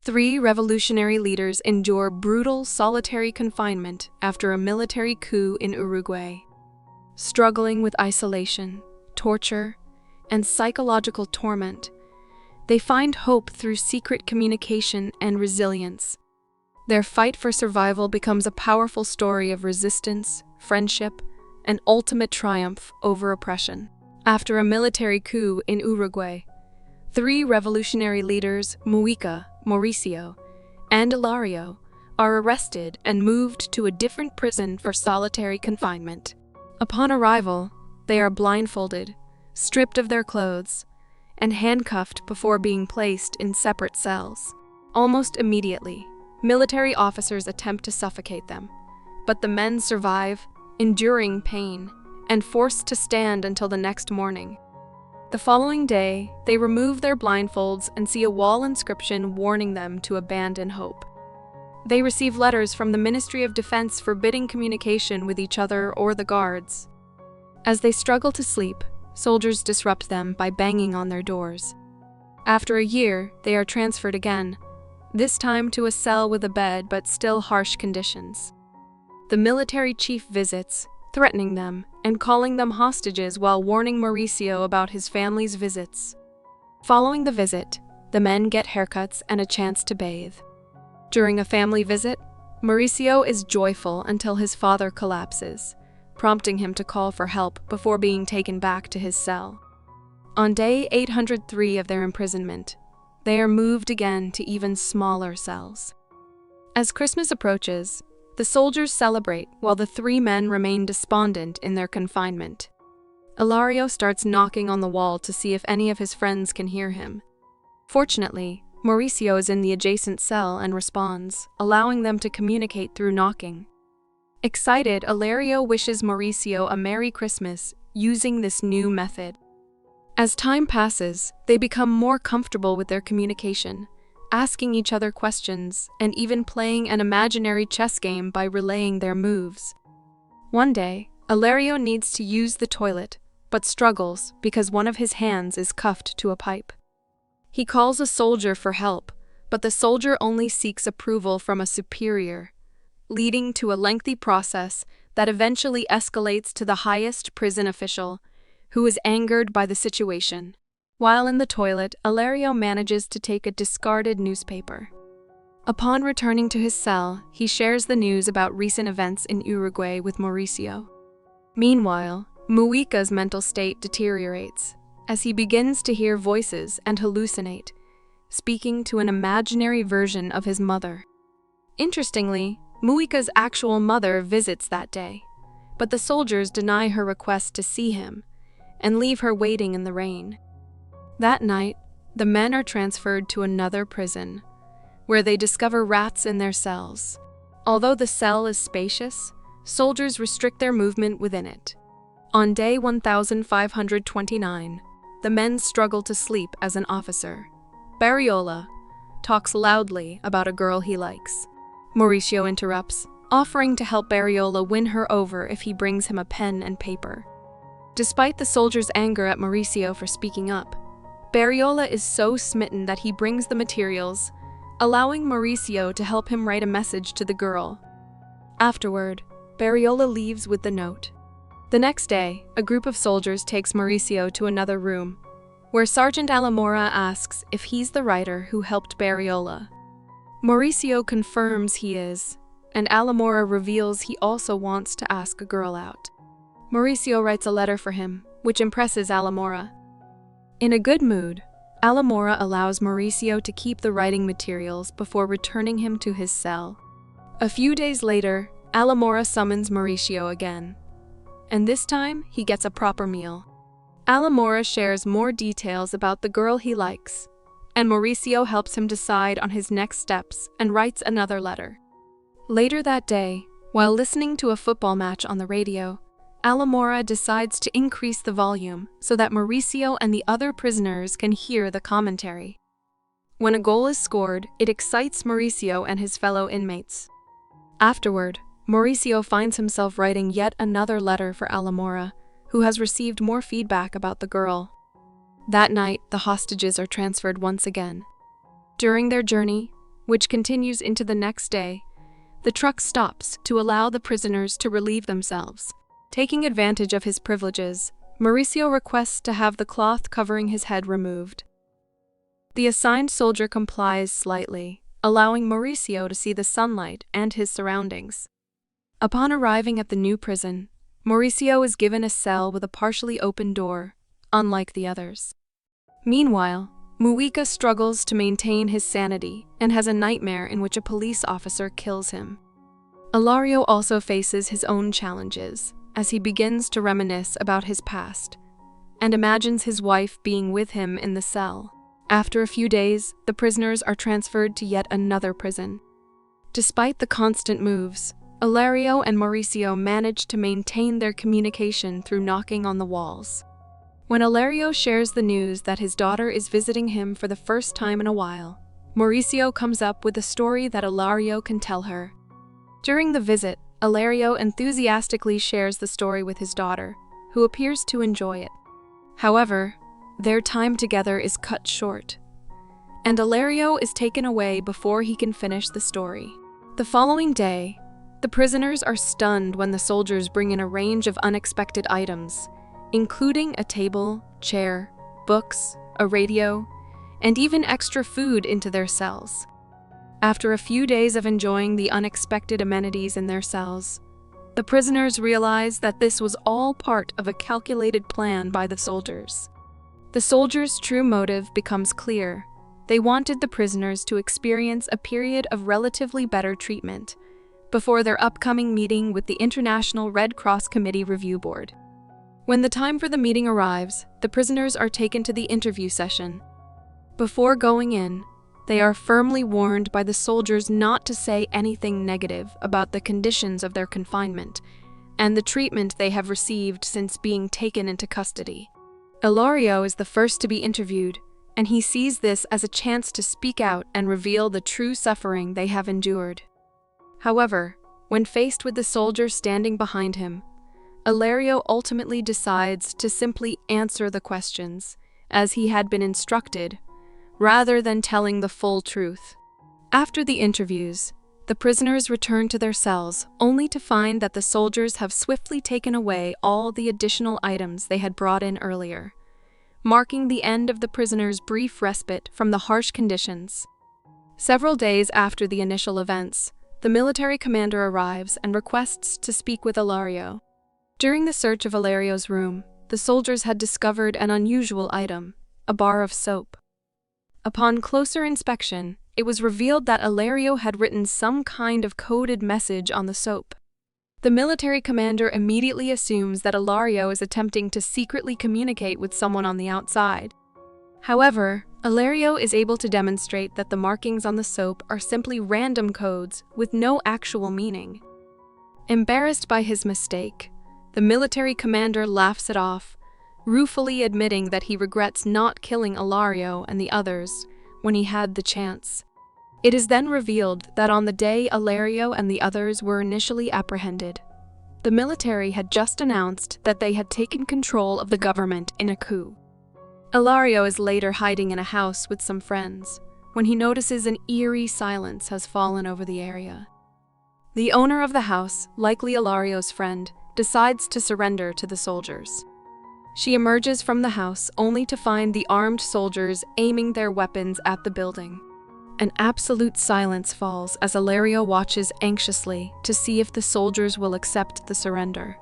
Three revolutionary leaders endure brutal solitary confinement after a military coup in Uruguay. Struggling with isolation, torture, and psychological torment, they find hope through secret communication and resilience. Their fight for survival becomes a powerful story of resistance, friendship, and ultimate triumph over oppression. After a military coup in Uruguay, three revolutionary leaders, Mujica, Mauricio, and Ilario, are arrested and moved to a different prison for solitary confinement. Upon arrival, they are blindfolded, stripped of their clothes, and handcuffed before being placed in separate cells. Almost immediately, military officers attempt to suffocate them, but the men survive, enduring pain, and forced to stand until the next morning. The following day, they remove their blindfolds and see a wall inscription warning them to abandon hope. They receive letters from the Ministry of Defense forbidding communication with each other or the guards. As they struggle to sleep, soldiers disrupt them by banging on their doors. After a year, they are transferred again, this time to a cell with a bed but still harsh conditions. The military chief visits, threatening them and calling them hostages while warning Mauricio about his family's visits. Following the visit, the men get haircuts and a chance to bathe. During a family visit, Mauricio is joyful until his father collapses, prompting him to call for help before being taken back to his cell. On day 803 of their imprisonment, they are moved again to even smaller cells. As Christmas approaches, the soldiers celebrate while the three men remain despondent in their confinement. Ilario starts knocking on the wall to see if any of his friends can hear him. Fortunately, Mauricio is in the adjacent cell and responds, allowing them to communicate through knocking. Excited, Ilario wishes Mauricio a Merry Christmas using this new method. As time passes, they become more comfortable with their communication, asking each other questions, and even playing an imaginary chess game by relaying their moves. One day, Ilario needs to use the toilet, but struggles because one of his hands is cuffed to a pipe. He calls a soldier for help, but the soldier only seeks approval from a superior, leading to a lengthy process that eventually escalates to the highest prison official, who is angered by the situation. While in the toilet, Ilario manages to take a discarded newspaper. Upon returning to his cell, he shares the news about recent events in Uruguay with Mauricio. Meanwhile, Mujica's mental state deteriorates, as he begins to hear voices and hallucinate, speaking to an imaginary version of his mother. Interestingly, Mujica's actual mother visits that day, but the soldiers deny her request to see him and leave her waiting in the rain. That night, the men are transferred to another prison, where they discover rats in their cells. Although the cell is spacious, soldiers restrict their movement within it. On day 1529, the men struggle to sleep as an officer, Barriola, talks loudly about a girl he likes. Mauricio interrupts, offering to help Barriola win her over if he brings him a pen and paper. Despite the soldiers' anger at Mauricio for speaking up, Barriola is so smitten that he brings the materials, allowing Mauricio to help him write a message to the girl. Afterward, Barriola leaves with the note. The next day, a group of soldiers takes Mauricio to another room, where Sergeant Alamora asks if he's the writer who helped Barriola. Mauricio confirms he is, and Alamora reveals he also wants to ask a girl out. Mauricio writes a letter for him, which impresses Alamora. In a good mood, Alamora allows Mauricio to keep the writing materials before returning him to his cell. A few days later, Alamora summons Mauricio again, and this time he gets a proper meal. Alamora shares more details about the girl he likes, and Mauricio helps him decide on his next steps and writes another letter. Later that day, while listening to a football match on the radio, Alamora decides to increase the volume so that Mauricio and the other prisoners can hear the commentary. When a goal is scored, it excites Mauricio and his fellow inmates. Afterward, Mauricio finds himself writing yet another letter for Alamora, who has received more feedback about the girl. That night, the hostages are transferred once again. During their journey, which continues into the next day, the truck stops to allow the prisoners to relieve themselves. Taking advantage of his privileges, Mauricio requests to have the cloth covering his head removed. The assigned soldier complies slightly, allowing Mauricio to see the sunlight and his surroundings. Upon arriving at the new prison, Mauricio is given a cell with a partially open door, unlike the others. Meanwhile, Muika struggles to maintain his sanity and has a nightmare in which a police officer kills him. Ilario also faces his own challenges as he begins to reminisce about his past and imagines his wife being with him in the cell. After a few days, the prisoners are transferred to yet another prison. Despite the constant moves, Ilario and Mauricio manage to maintain their communication through knocking on the walls. When Ilario shares the news that his daughter is visiting him for the first time in a while, Mauricio comes up with a story that Ilario can tell her. During the visit, Ilario enthusiastically shares the story with his daughter, who appears to enjoy it. However, their time together is cut short, and Ilario is taken away before he can finish the story. The following day, the prisoners are stunned when the soldiers bring in a range of unexpected items, including a table, chair, books, a radio, and even extra food into their cells. After a few days of enjoying the unexpected amenities in their cells, the prisoners realize that this was all part of a calculated plan by the soldiers. The soldiers' true motive becomes clear. They wanted the prisoners to experience a period of relatively better treatment before their upcoming meeting with the International Red Cross Committee Review Board. When the time for the meeting arrives, the prisoners are taken to the interview session. Before going in, they are firmly warned by the soldiers not to say anything negative about the conditions of their confinement and the treatment they have received since being taken into custody. Ilario is the first to be interviewed, and he sees this as a chance to speak out and reveal the true suffering they have endured. However, when faced with the soldiers standing behind him, Ilario ultimately decides to simply answer the questions, as he had been instructed, rather than telling the full truth. After the interviews, the prisoners return to their cells, only to find that the soldiers have swiftly taken away all the additional items they had brought in earlier, marking the end of the prisoners' brief respite from the harsh conditions. Several days after the initial events, the military commander arrives and requests to speak with Ilario. During the search of Ilario's room, the soldiers had discovered an unusual item, a bar of soap. Upon closer inspection, it was revealed that Ilario had written some kind of coded message on the soap. The military commander immediately assumes that Ilario is attempting to secretly communicate with someone on the outside. However, Ilario is able to demonstrate that the markings on the soap are simply random codes with no actual meaning. Embarrassed by his mistake, the military commander laughs it off, ruefully admitting that he regrets not killing Ilario and the others when he had the chance. It is then revealed that on the day Ilario and the others were initially apprehended, the military had just announced that they had taken control of the government in a coup. Ilario is later hiding in a house with some friends when he notices an eerie silence has fallen over the area. The owner of the house, likely Ilario's friend, decides to surrender to the soldiers. She emerges from the house only to find the armed soldiers aiming their weapons at the building. An absolute silence falls as Ilario watches anxiously to see if the soldiers will accept the surrender.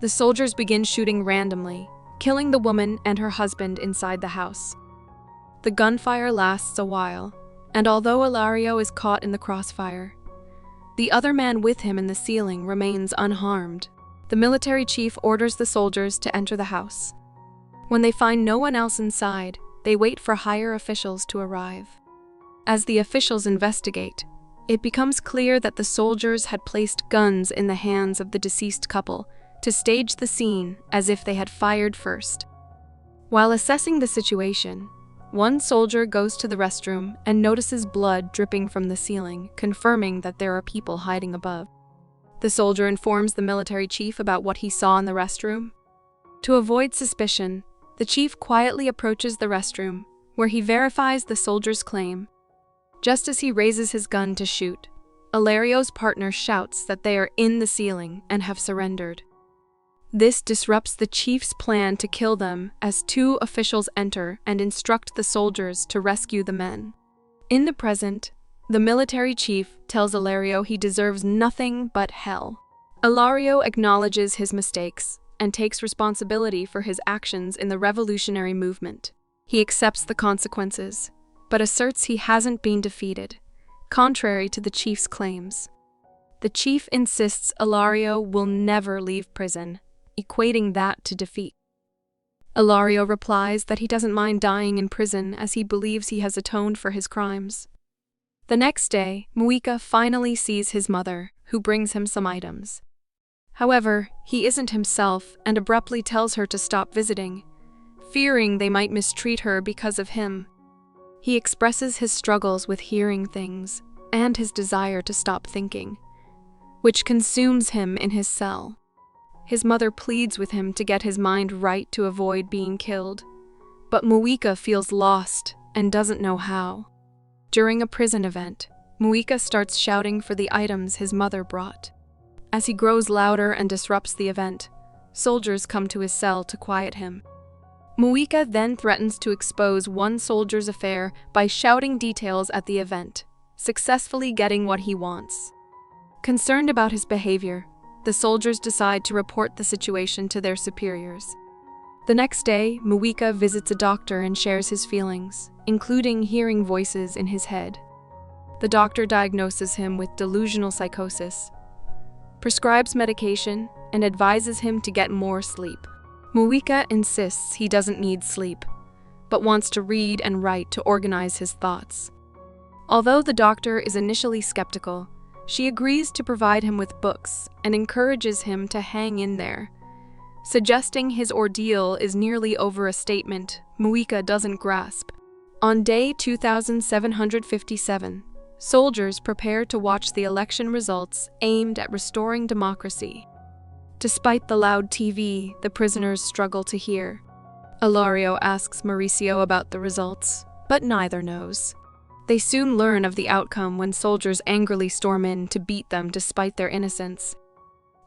The soldiers begin shooting randomly, killing the woman and her husband inside the house. The gunfire lasts a while, and although Ilario is caught in the crossfire, the other man with him in the ceiling remains unharmed. The military chief orders the soldiers to enter the house. When they find no one else inside, they wait for higher officials to arrive. As the officials investigate, it becomes clear that the soldiers had placed guns in the hands of the deceased couple to stage the scene as if they had fired first. While assessing the situation, one soldier goes to the restroom and notices blood dripping from the ceiling, confirming that there are people hiding above. The soldier informs the military chief about what he saw in the restroom. To avoid suspicion, the chief quietly approaches the restroom, where he verifies the soldier's claim. Just as he raises his gun to shoot, Ilario's partner shouts that they are in the ceiling and have surrendered. This disrupts the chief's plan to kill them as two officials enter and instruct the soldiers to rescue the men. In the present, the military chief tells Ilario he deserves nothing but hell. Ilario acknowledges his mistakes and takes responsibility for his actions in the revolutionary movement. He accepts the consequences, but asserts he hasn't been defeated, contrary to the chief's claims. The chief insists Ilario will never leave prison, equating that to defeat. Ilario replies that he doesn't mind dying in prison as he believes he has atoned for his crimes. The next day, Muika finally sees his mother, who brings him some items. However, he isn't himself and abruptly tells her to stop visiting, fearing they might mistreat her because of him. He expresses his struggles with hearing things and his desire to stop thinking, which consumes him in his cell. His mother pleads with him to get his mind right to avoid being killed, but Muika feels lost and doesn't know how. During a prison event, Muika starts shouting for the items his mother brought. As he grows louder and disrupts the event, soldiers come to his cell to quiet him. Muika then threatens to expose one soldier's affair by shouting details at the event, successfully getting what he wants. Concerned about his behavior, the soldiers decide to report the situation to their superiors. The next day, Muika visits a doctor and shares his feelings, including hearing voices in his head. The doctor diagnoses him with delusional psychosis, prescribes medication, and advises him to get more sleep. Muika insists he doesn't need sleep, but wants to read and write to organize his thoughts. Although the doctor is initially skeptical, she agrees to provide him with books and encourages him to hang in there. Suggesting his ordeal is nearly over a statement Muika doesn't grasp. On day 2757, soldiers prepare to watch the election results aimed at restoring democracy. Despite the loud TV, the prisoners struggle to hear. Ilario asks Mauricio about the results, but neither knows. They soon learn of the outcome when soldiers angrily storm in to beat them despite their innocence.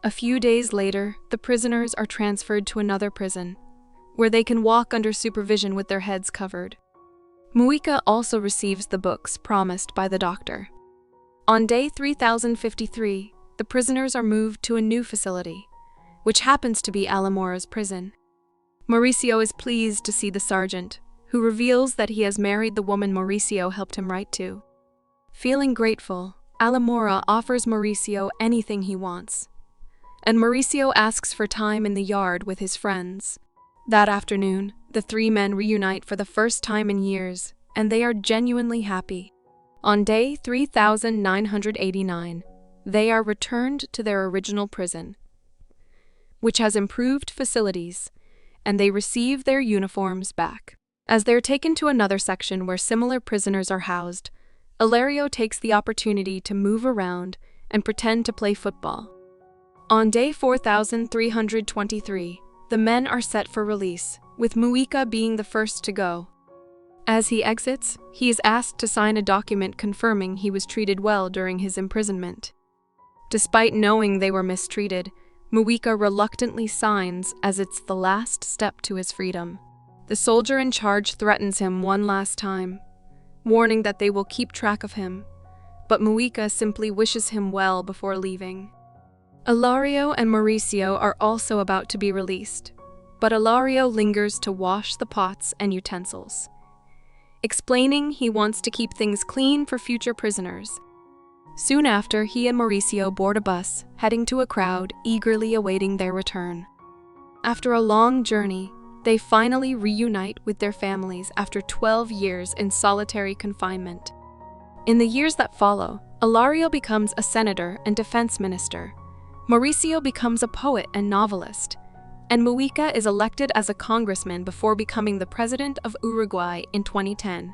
A few days later, the prisoners are transferred to another prison, where they can walk under supervision with their heads covered. Muika also receives the books promised by the doctor. On day 3053, the prisoners are moved to a new facility, which happens to be Alamora's prison. Mauricio is pleased to see the sergeant, who reveals that he has married the woman Mauricio helped him write to. Feeling grateful, Alamora offers Mauricio anything he wants, and Mauricio asks for time in the yard with his friends. That afternoon, the three men reunite for the first time in years, and they are genuinely happy. On day 3989, they are returned to their original prison, which has improved facilities, and they receive their uniforms back. As they're taken to another section where similar prisoners are housed, Ilario takes the opportunity to move around and pretend to play football. On day 4323, the men are set for release, with Muika being the first to go. As he exits, he is asked to sign a document confirming he was treated well during his imprisonment. Despite knowing they were mistreated, Muika reluctantly signs as it's the last step to his freedom. The soldier in charge threatens him one last time, warning that they will keep track of him, but Muika simply wishes him well before leaving. Ilario and Mauricio are also about to be released, but Ilario lingers to wash the pots and utensils, explaining he wants to keep things clean for future prisoners. Soon after, he and Mauricio board a bus, heading to a crowd eagerly awaiting their return. After a long journey, they finally reunite with their families after 12 years in solitary confinement. In the years that follow, Ilario becomes a senator and defense minister, Mauricio becomes a poet and novelist, and Muika is elected as a congressman before becoming the president of Uruguay in 2010.